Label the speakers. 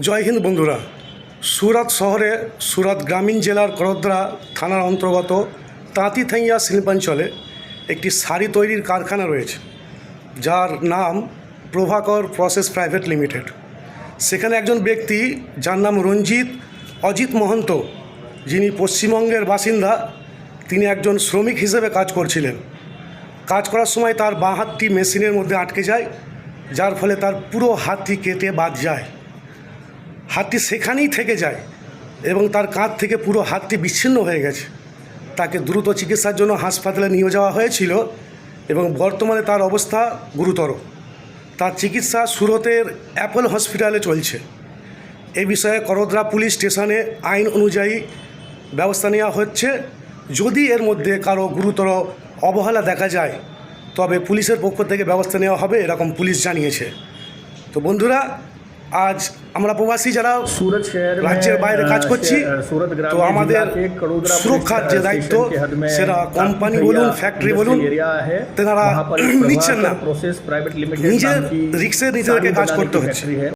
Speaker 1: জয় হিন্দ বন্ধুরা। সুরাত শহরে সুরাত গ্রামীণ জেলার করদ্রা থানার অন্তর্গত তাঁতিথাইয়া শিল্পাঞ্চলে একটি শাড়ি তৈরির কারখানা রয়েছে, যার নাম প্রভাকর প্রসেস প্রাইভেট লিমিটেড। সেখানে একজন ব্যক্তি যার নাম রঞ্জিত অজিত মহন্ত, যিনি পশ্চিমবঙ্গের বাসিন্দা, তিনি একজন শ্রমিক হিসেবে কাজ করছিলেন। কাজ করার সময় তার বাঁ হাতটি মেশিনের মধ্যে আটকে যায়, যার ফলে তার পুরো হাতটি কেটে বাদ যায়। হাতটি সেখানেই থেকে যায় এবং তার কাঁধ থেকে পুরো হাতটি বিচ্ছিন্ন হয়ে গেছে। তাকে দ্রুত চিকিৎসার জন্য হাসপাতালে নিয়ে যাওয়া হয়েছিল এবং বর্তমানে তার অবস্থা গুরুতর। তার চিকিৎসা সুরতের অ্যাপল হসপিটালে চলছে। এই বিষয়ে করদ্রা পুলিশ স্টেশনে আইন অনুযায়ী ব্যবস্থা নেওয়া হচ্ছে। যদি এর মধ্যে কারো গুরুতর অবহেলা দেখা যায়, তবে পুলিশের পক্ষ থেকে ব্যবস্থা নেওয়া হবে, এরকম পুলিশ জানিয়েছে। তো বন্ধুরা, আজ আমরা প্রবাসী যারা রাজ্যের বাইরে কাজ করছি, তো আমাদের সুরক্ষার যে দায়িত্ব, সেটা কোম্পানি বলুন, ফ্যাক্টরি বলুন, তেনারা নিচ্ছেন না। নিজের রিস্কে নিজেদেরকে কাজ করতে হচ্ছে।